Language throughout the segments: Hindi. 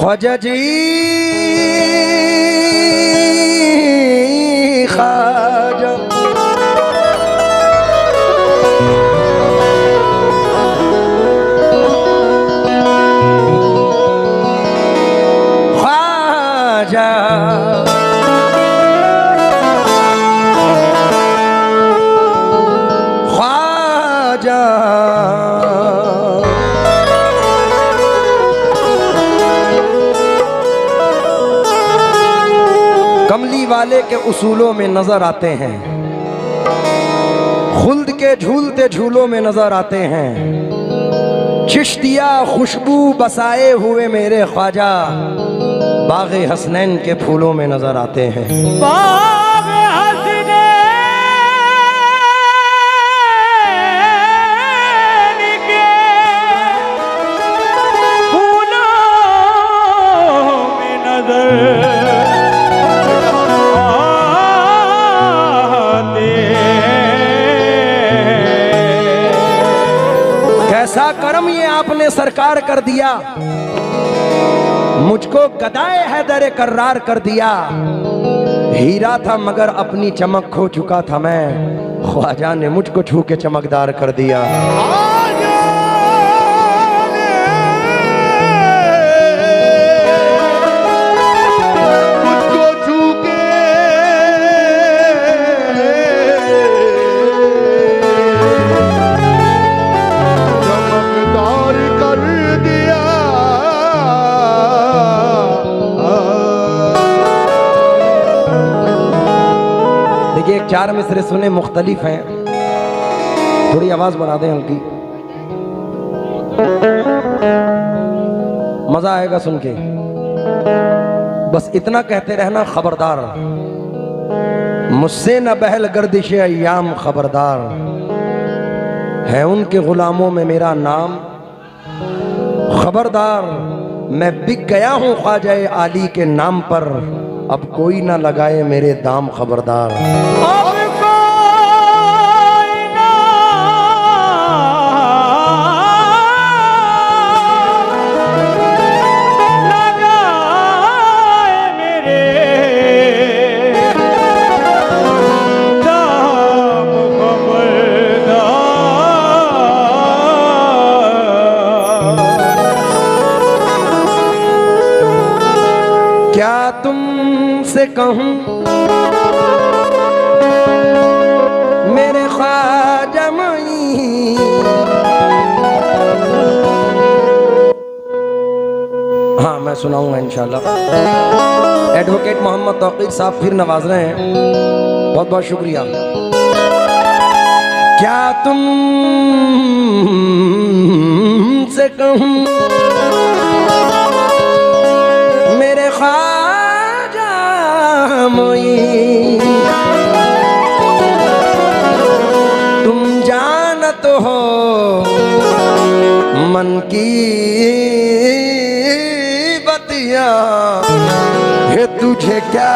ख्वाजा जी ख्वाजा ख्वाजा ख्वाजा कमली वाले के उसूलों में नजर आते हैं, खुल्द के झूलते झूलों में नजर आते हैं। चिश्तिया खुशबू बसाए हुए मेरे ख्वाजा बाग़े हसनैन के फूलों में नजर आते हैं। बाग़े हसनैन के फूलों में नजर कैसा करम ये आपने सरकार कर दिया, मुझको गदाए हैदर कर्रार कर दिया। हीरा था मगर अपनी चमक खो चुका था मैं, ख्वाजा ने मुझको छू के चमकदार कर दिया। देखिए एक चार मिसरे सुने मुख्तलिफ हैं, थोड़ी आवाज बढ़ा दें हल्की, मजा आएगा सुन के। बस इतना कहते रहना खबरदार, मुझसे न बहल गर्दिश अय्याम खबरदार, है उनके गुलामों में मेरा नाम खबरदार। मैं बिक गया हूँ ख्वाजा आली के नाम पर, अब कोई ना लगाए मेरे दाम खबरदार। अब कोई ना लगाए मेरे दाम खबरदार। क्या तुमसे कहूँ मेरे ख्वाजा मई, हाँ मैं सुनाऊंगा इंशाल्लाह। एडवोकेट मोहम्मद तौकीर साहब फिर नवाज रहे हैं, बहुत बहुत शुक्रिया। क्या तुमसे कहूँ मेरे ख्वाजा मोई, तुम जानत हो मन की बतिया, है तुझे क्या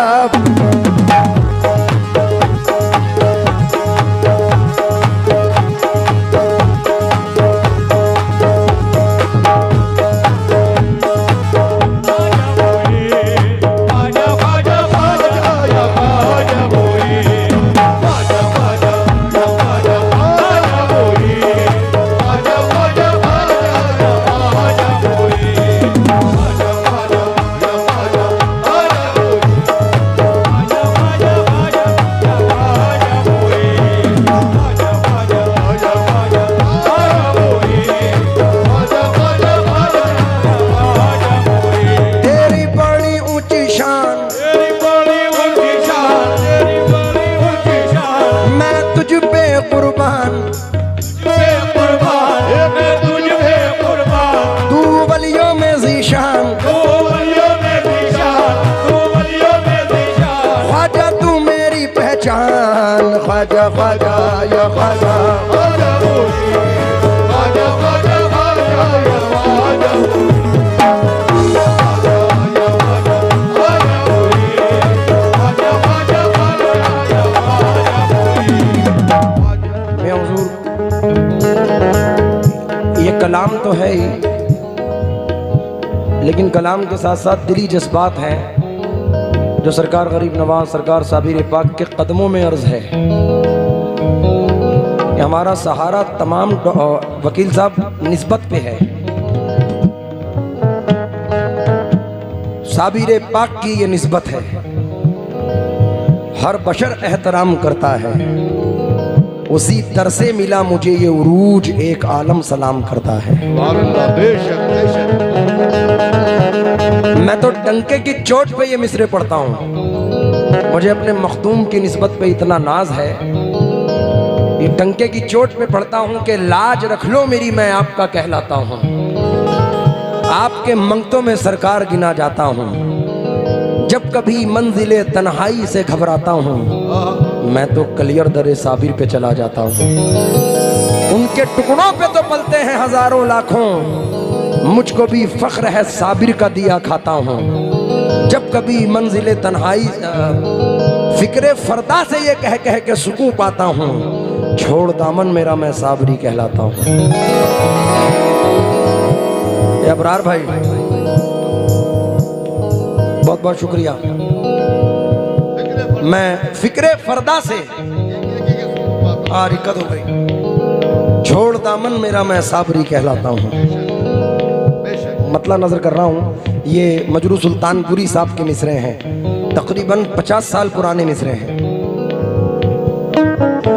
लेकिन कलाम के साथ साथ दिली जज्बात हैं जो सरकार गरीब नवाज सरकार साबिर पाक के कदमों में अर्ज है कि हमारा सहारा तमाम वकील साहब निस्बत पे है। साबिर पाक की ये निस्बत है, हर बशर एहतराम करता है, उसी दर से मिला मुझे ये उरूज, एक आलम सलाम करता है। मैं तो डंके की चोट पे ये मिसरे पढ़ता हूँ, मुझे अपने मखदूम की निस्बत पे इतना नाज है, ये डंके की चोट पे पढ़ता हूँ कि लाज रख लो मेरी, मैं आपका कहलाता हूँ, आपके मंगतों में सरकार गिना जाता हूँ, जब कभी मंजिले तन्हाई से घबराता हूँ, मैं तो कलियर दरे साबिर पे चला जाता हूँ। उनके टुकड़ों पे तो पलते हैं हजारों लाखों, मुझको भी फख्र है साबिर का दिया खाता हूँ, जब कभी मंजिले तन्हाई फिक्रे फरदा से ये कह कह के सुकून पाता हूँ, छोड़ दामन मेरा मैं साबरी कहलाता हूँ। अबरार भाई बहुत बहुत शुक्रिया। मैं फिक्रे फरदा से रिकत हो गई, छोड़ दामन मेरा मैं साबरी कहलाता हूँ। मतलब नजर कर रहा हूँ, ये मजरू सुल्तानपुरी साहब के मिसरे हैं, तकरीबन 50 साल पुराने मिसरे हैं,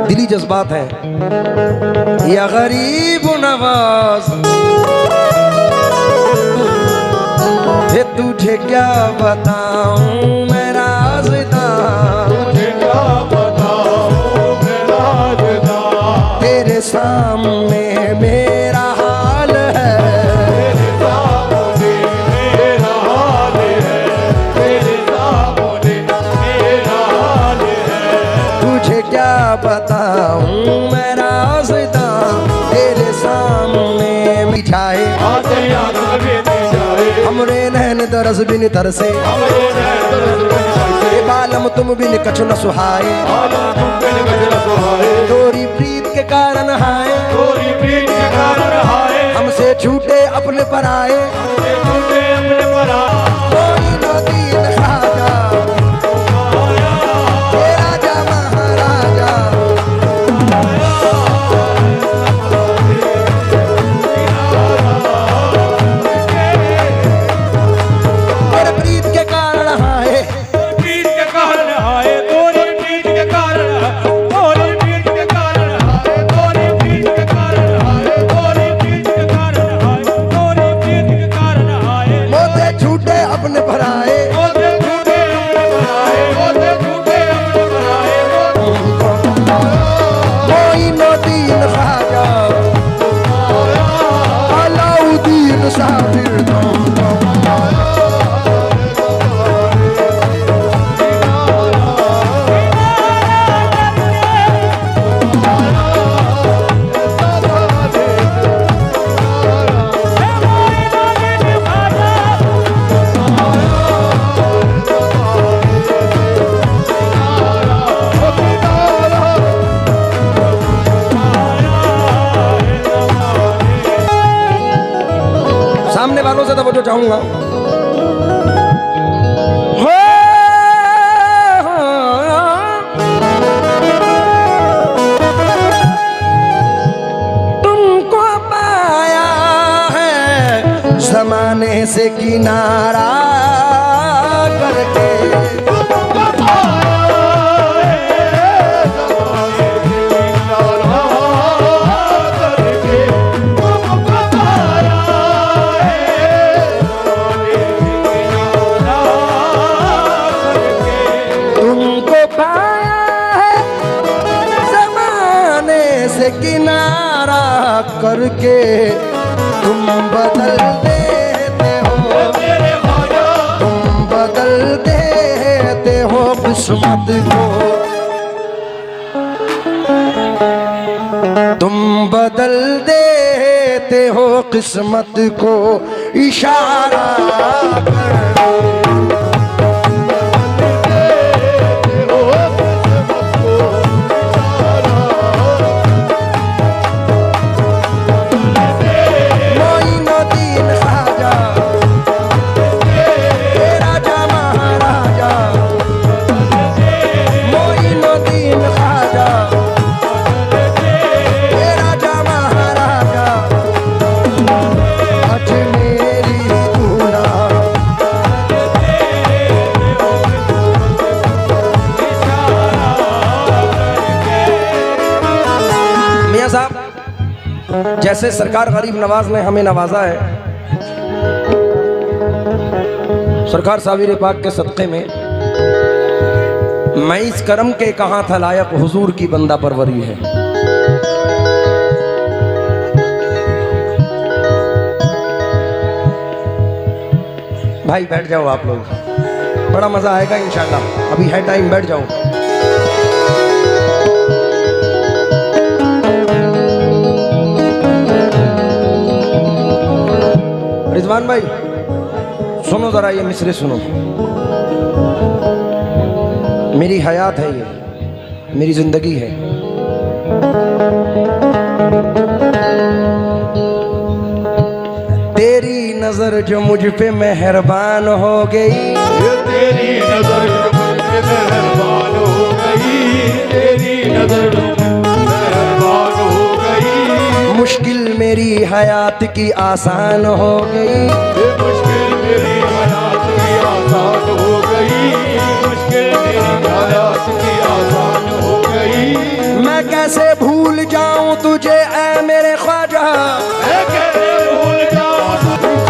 दिली जज्बात हैं। या गरीब नवाज ये तुझे क्या बताऊं मैं राज़दां, तुझे क्या बताऊं मैं राज़दां, तेरे सामने मेरा हाल है, तेरे सामने मेरा हाल है, तेरे सामने मेरा हाल है, तुझे क्या बताऊं मैं राज़दां, तेरे सामने बिछाए हमरे नैन दरस बिन तरसे, बालम तुम बिन कछु न सुहाए, तोरी प्रीत के कारण हाय, हमसे छूटे अपने पर आए, कोई नदी खाजा राजा महाराजा, सामने वालों से तो चाहूंगा तुमको पाया है जमाने से किनारा करके, किनारा करके तुम बदल देते हो, तुम बदल देते हो किस्मत को, तुम बदल देते हो किस्मत को इशारा कर, जैसे सरकार गरीब नवाज ने हमें नवाजा है, सरकार साबिर पाक के सदक़े में मैं इस करम के कहाँ था लायक, हुजूर की बंदा परवरी है। भाई बैठ जाओ आप लोग, बड़ा मजा आएगा इंशाल्लाह। अभी है टाइम, बैठ जाओ। रिजवान भाई सुनो जरा, ये मिसरे सुनो। मेरी हयात है, ये मेरी जिंदगी है। तेरी नजर जो मुझ पे मेहरबान हो गई, तेरी नजर जो मुझ पे मेहरबान हो गई, तेरी नजर जो मुझ पे मेहरबान हो गई, मुश्किल मेरी हयात की आसान हो गई, मुश्किल मेरी हयात की आसान हो गई, मुश्किल मेरी हयात की आसान हो गई। मैं कैसे भूल जाऊं तुझे ऐ मेरे ख्वाजा, मैं कैसे भूल जाऊं तुझे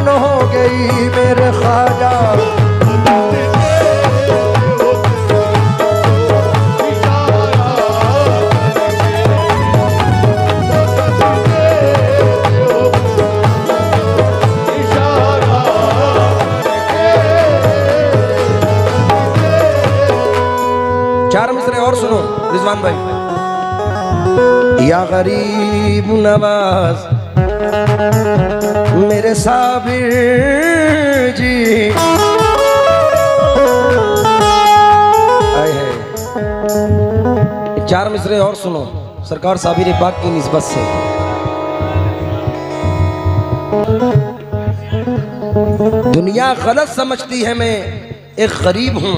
हो गई मेरे ख्वाजा। चार मिसरे और सुनो रिजवान भाई। या गरीब नवाज मेरे साबिर जी, आए हैं। चार मिसरे और सुनो सरकार साबिर पाक की निस्बत से। दुनिया गलत समझती है मैं एक गरीब हूँ,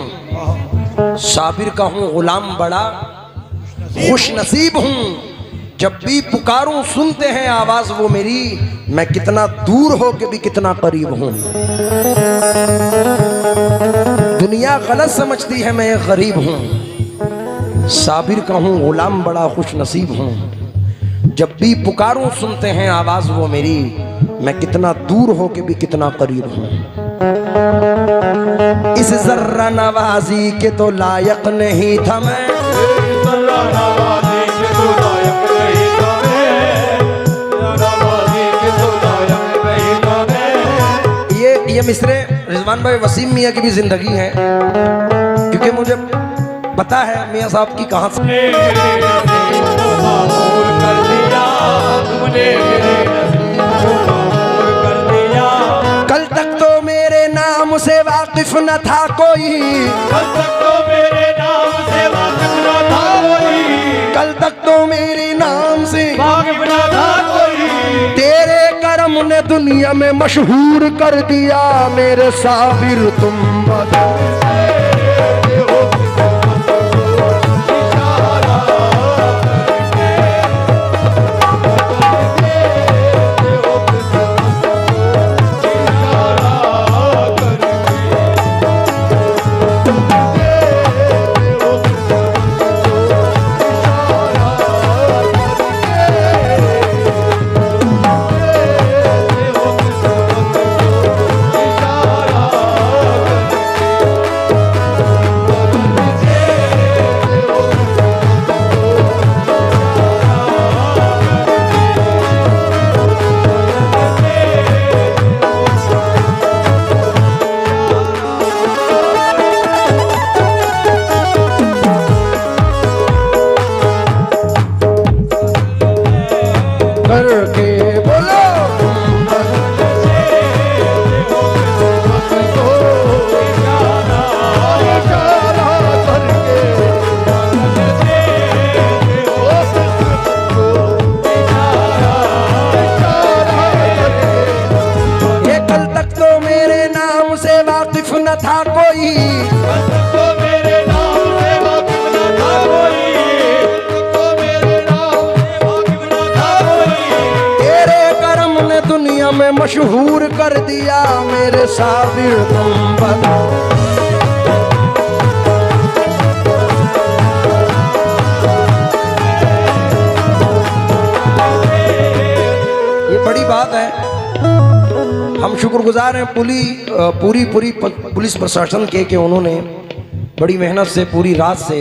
साबिर का हूँ गुलाम बड़ा खुश नसीब हूँ। जब भी पुकारूं सुनते हैं आवाज वो मेरी, मैं कितना दूर हो के भी कितना करीब हूं। दुनिया गलत समझती है मैं एक गरीब हूं, साबिर का हूं गुलाम बड़ा खुश नसीब हूं। जब भी पुकारूं सुनते हैं आवाज वो मेरी, मैं कितना दूर हो के भी कितना करीब हूं। इस जर्रा नवाजी के तो लायक नहीं था मैं, ये मिसरे रिजवान भाई वसीम मियाँ की भी जिंदगी है, क्योंकि मुझे पता है मियाँ साहब की कहाँ से। कल तक तो मेरे नाम से वाकिफ न था कोई, कल तक तो मेरे नाम से वाकिफ न था कोई, कल तक तो मेरे नाम से वाकिफ न था कोई। तेरे करम ने दुनिया में मशहूर कर दिया मेरे साबिर तुम बता। में मशहूर कर दिया मेरे साबिर तुम बता। ये बड़ी बात है। हम शुक्रगुजार हैं पूरी पुलिस प्रशासन के कि उन्होंने बड़ी मेहनत से पूरी रात से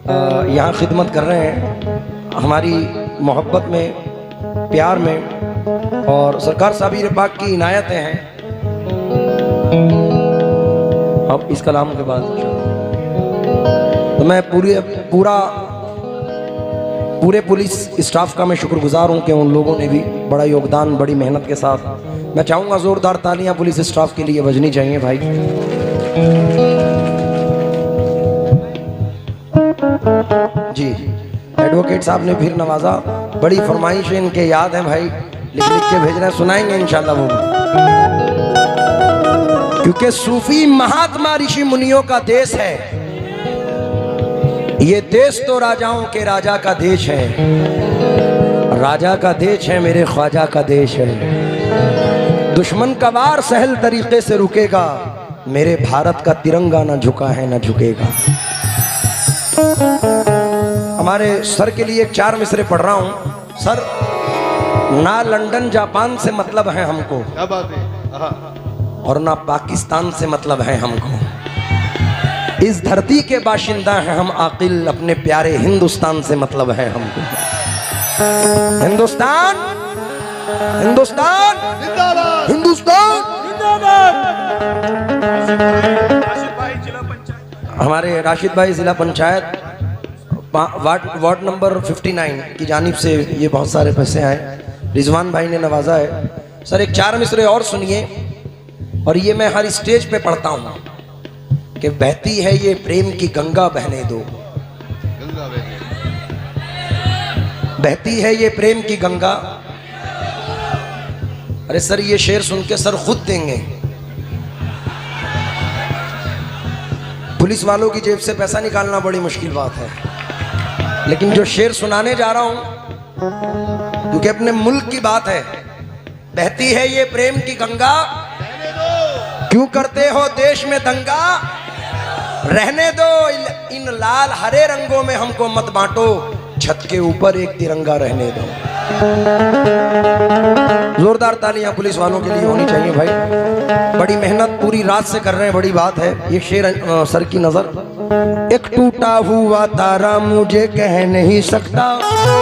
यहाँ खिदमत कर रहे हैं हमारी मोहब्बत में, प्यार में, और सरकार साबिर पाक की इनायतें हैं। अब इस कलाम के बाद तो मैं पूरे पुलिस स्टाफ का मैं शुक्रगुजार हूँ कि उन लोगों ने भी बड़ा योगदान, बड़ी मेहनत के साथ। मैं चाहूँगा ज़ोरदार तालियां पुलिस स्टाफ के लिए बजनी चाहिए भाई। जी एडवोकेट साहब ने फिर नवाजा, बड़ी फरमाइश है इनके, याद है भाई, लिख लिख के भेज रहे हैं, सुनाएंगे इंशाल्लाह वो। क्योंकि सूफी महात्मा ऋषि मुनियों का देश है ये देश, तो राजाओं के राजा का देश है, राजा का देश है, मेरे ख्वाजा का देश है। दुश्मन का वार सहल तरीके से रुकेगा, मेरे भारत का तिरंगा न झुका है न झुकेगा। हमारे सर के लिए 4 मिसरे पढ़ रहा हूं। सर, ना लंदन जापान से मतलब है हमको, क्या बात है, और ना पाकिस्तान से मतलब है हमको। इस धरती के बाशिंदा हैं हम आकिल, अपने प्यारे हिंदुस्तान से मतलब है हमको। हिंदुस्तान हिंदुस्तान जिंदाबाद, हिंदुस्तान जिंदाबाद। हमारे राशिद भाई जिला पंचायत वार्ड नंबर 59 की जानिब से ये बहुत सारे पैसे आए, रिजवान भाई ने नवाजा है। सर एक 4 मिसरे और सुनिए, और ये मैं हर स्टेज पे पढ़ता हूँ कि बहती है ये प्रेम की गंगा बहने दो, बहती है ये प्रेम की गंगा। अरे सर ये शेर सुन के सर खुद देंगे। पुलिस वालों की जेब से पैसा निकालना बड़ी मुश्किल बात है, लेकिन जो शेर सुनाने जा रहा हूं क्योंकि अपने मुल्क की बात है। बहती है ये प्रेम की गंगा, क्यों करते हो देश में दंगा, रहने दो इन लाल हरे रंगों में हमको मत बांटो, छत के ऊपर एक तिरंगा रहने दो। जोरदार तालियां पुलिस वालों के लिए होनी चाहिए भाई, बड़ी मेहनत पूरी रात से कर रहे हैं, बड़ी बात है। ये शेर सर की नजर। एक टूटा हुआ तारा मुझे कह नहीं सकता,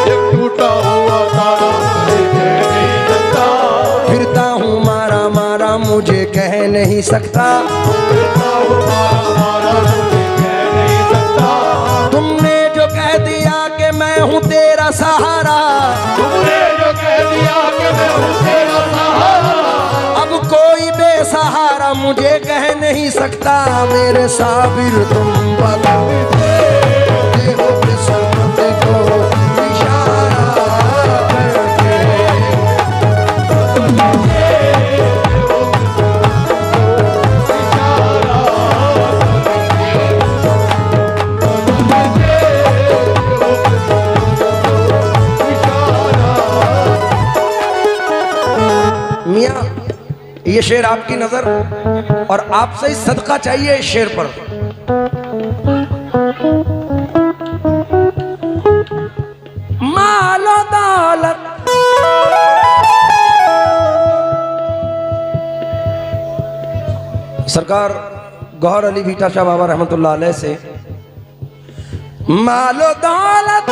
एक टूटा हुआ तारा मुझे कह नहीं सकता, फिरता हूँ मारा मारा मुझे कह नहीं सकता, फिरता हूँ मारा मारा मुझे कह नहीं सकता। तुमने जो कह दिया कि मैं हूँ तेरा सहारा, तुमने जो कह दिया कि मैं हूँ तेरा सहारा, अब कोई बेसहारा मुझे कह नहीं सकता, मेरे साबिर तुम बता हो किस्मत को इशारा करके। मियाँ ये शेर आपकी नजर, और आपसे ही सदका चाहिए इस शेर पर। मालो दौलत सरकार गौहर अली भीटा शाह बाबा रहमतुल्लाह अलैह से मालो दौलत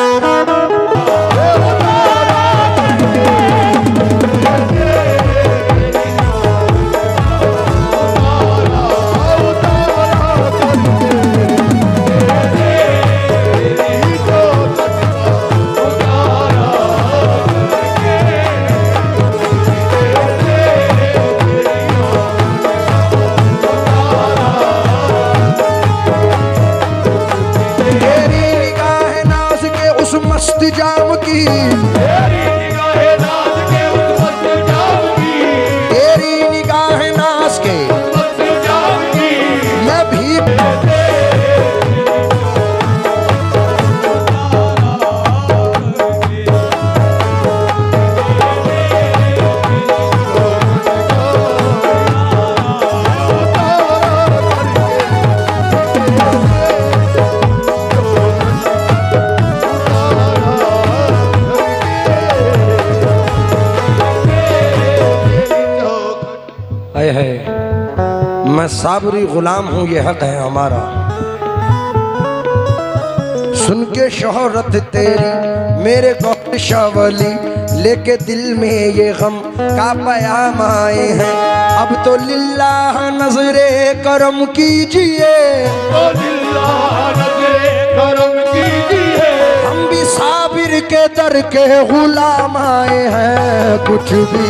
मस्त जाम की आए है मैं साबरी गुलाम हूँ ये हक है हमारा। सुन के शोहरत तेरी मेरे गौर शावली लेके दिल में ये गम का पयाम आए हैं। अब तो लिल्लाह नजरे करम कीजिए, तो लिल्लाह नज़रे करम कीजिए। हम भी साबिर के दर के गुलाम आए हैं। कुछ भी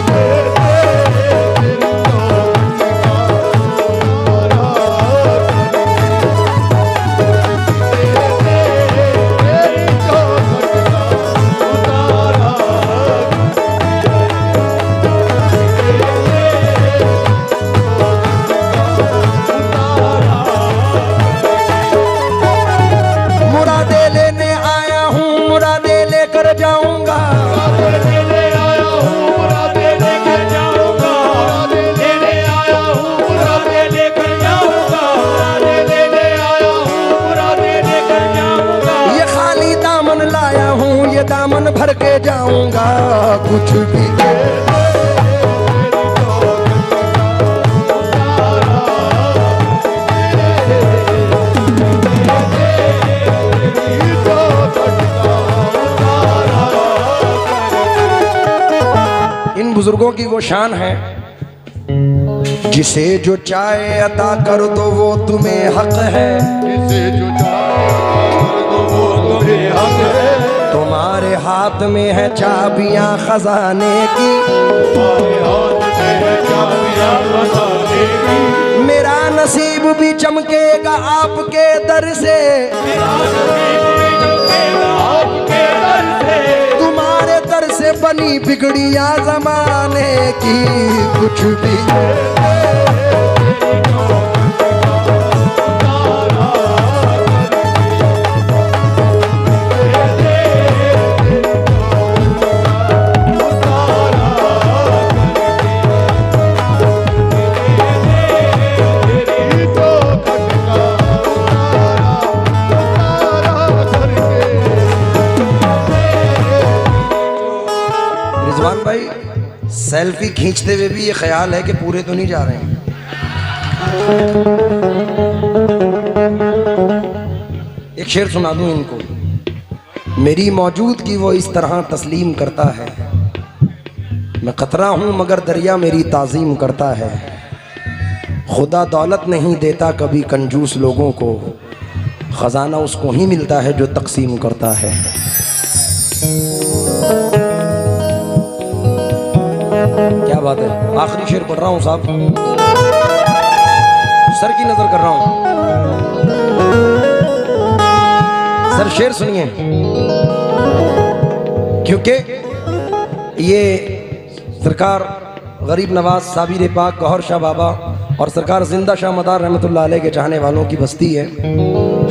मुरादे लेने आया हूँ, मुरादे लेकर जाऊंगा। लेने आया हूँ मुरादे लेकर जाऊंगा, लेने आया हूँ मुरादे लेकर जाऊंगा, लेने आया हूँ मुरादे लेकर जाऊंगा। ये खाली दामन लाया हूँ, ये दामन भर के जाऊंगा। कुछ भी इन बुजुर्गों की वो शान है, जिसे जो चाहे अता कर दो वो तुम्हें हक है। जिसे जो चाहे तो वो तुम्हें हक है। तुम्हारे हाथ में है चाबियां खजाने की, तुम्हारे हाथ में है चाबियां खजाने की। मेरा नसीब भी चमकेगा आपके दर से। आपके दर से तुम्हारे दर से बनी बिगड़िया जमाने की। कुछ भी रिजवान भाई सेल्फी खींचते हुए भी ये ख्याल है कि पूरे तो नहीं जा रहे हैं। एक शेर सुना दूं इनको। मेरी मौजूदगी वो इस तरह तस्लीम करता है, मैं कतरा हूं मगर दरिया मेरी ताज़ीम करता है। खुदा दौलत नहीं देता कभी कंजूस लोगों को, खजाना उसको ही मिलता है जो तकसीम करता है। क्या बात है। आखिरी शेर पढ़ रहा हूं साहब, सर की नजर कर रहा हूं। सर शेर सुनिए, क्योंकि ये सरकार गरीब नवाज साबिर पाक गौहर शाह बाबा और सरकार जिंदा शाह मदार रहमतुल्लाह अलैह के चाहने वालों की बस्ती है।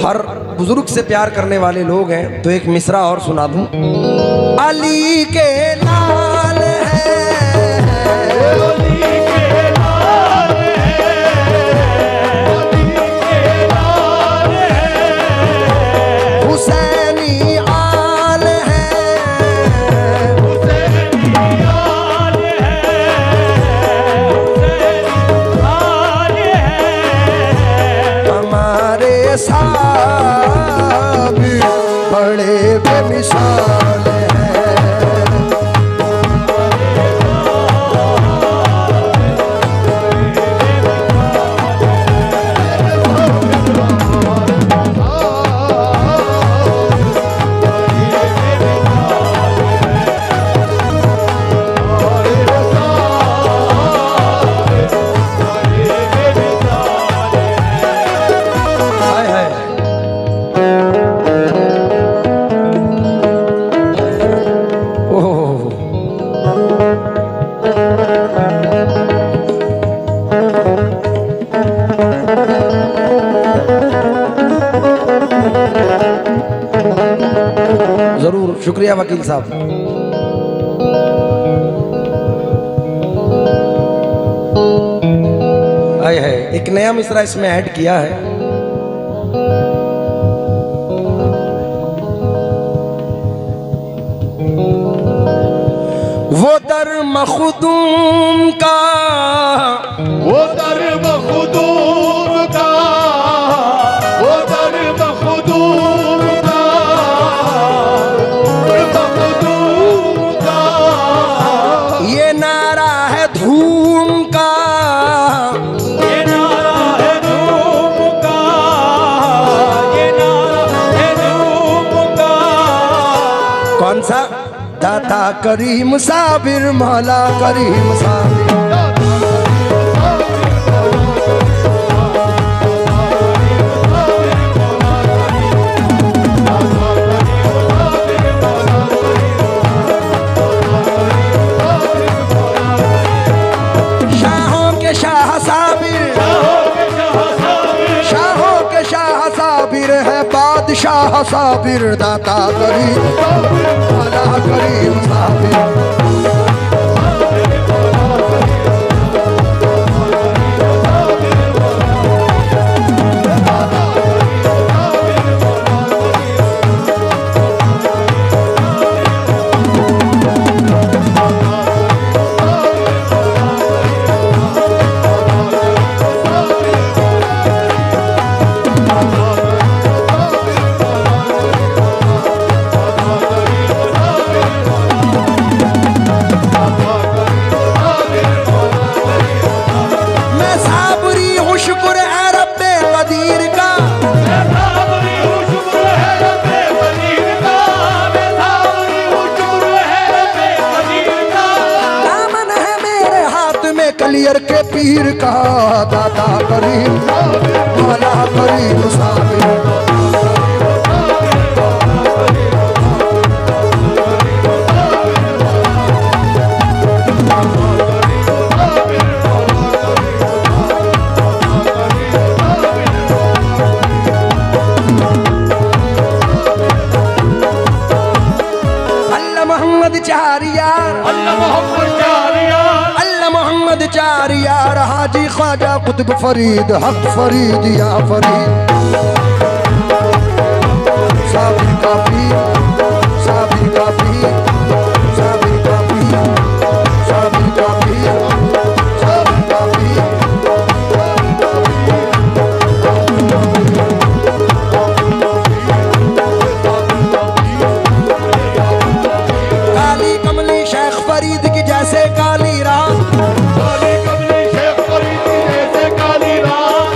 हर बुजुर्ग से प्यार करने वाले लोग हैं, तो एक मिसरा और सुना दूं। अली के लाल है, अली के लाल है, अली के लाल है। हुसैनी आल है, हुसैनी आल है, हुसैनी आल है। हमारे साहब बड़े बेमिसाल हैं। हाय हाय। ओह, जरूर, शुक्रिया वकील साहब। आए है एक नया मिसरा इसमें ऐड किया है। वो दर मखदूम का, वो दर मखदूम का, वो दर मखदूम का, मखदूम का। ये नारा है धूम का, ये नारा है धूम का, ये नारा है धूम का। कौन सा? दाता करीम साबिर, मौला करीम साबिर। शाहों के शाह साबिर, शाहों के शाह साबिर है बादशाह साबिर। दाता करीम मौला करीम साबिर। कलियर के पीर का, दाता करीम मौला करीम साबिर। अल्लाह मोहम्मद चार यार, अल्लाह मोहम्मद चार यार, अल्लाह मोहम्मद चार यार। हाजी ख्वाजा कुतुब फरीद, हक फरीद या फरीद। साबिर का पीर, साबिर का पीर, साबिर का पीर, साबिर का पीर, साबिर का पीर। काली कमली शेख फरीद की जैसे काली रात, काली कमली शेख फरीद की जैसे काली रात।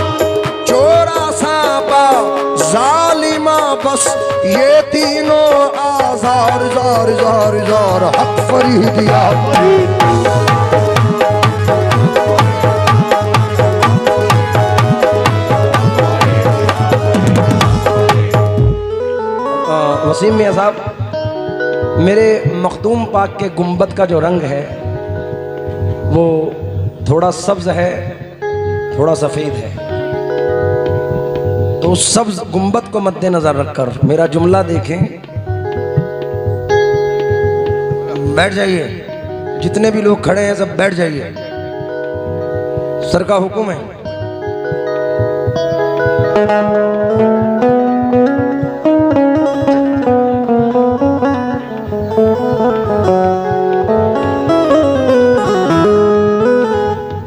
चोरा सांपा जालिमा बस ये तीनों आजार, जार जार जार। हक फरीद या फरीद। वसीम मियां साहब, मेरे मखदूम पाक के गुंबद का जो रंग है वो थोड़ा सब्ज है, थोड़ा सफ़ेद है। तो उस सब्ज गुंबद को मद्देनजर रखकर मेरा जुमला देखें। बैठ जाइए, जितने भी लोग खड़े हैं सब बैठ जाइए, सर का हुक्म है।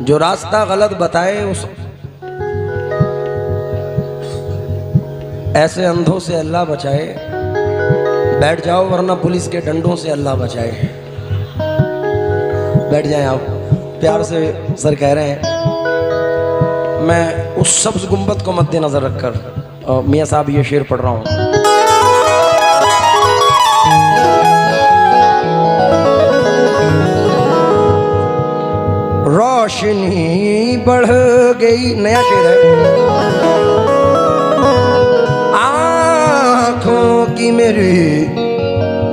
जो रास्ता गलत बताए उस ऐसे अंधों से अल्लाह बचाए। बैठ जाओ वरना पुलिस के डंडों से अल्लाह बचाए। बैठ जाएं आप, प्यार से सर कह रहे हैं। मैं उस सब्ज गुंबद को मद्देनजर रखकर मियाँ साहब ये शेर पढ़ रहा हूँ। रोशनी बढ़ गई, नया शेर है। आँखों की मेरी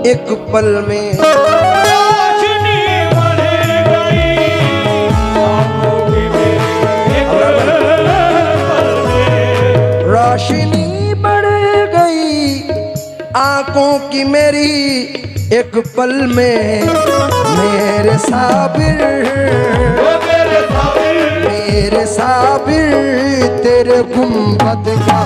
एक पल में रोशनी बढ़ गई, आँखों की मेरी एक पल में। रोशनी बढ़ गई आँखों की मेरी एक पल में। मेरे साबिर, मेरे साबिर तेरे गुंबद का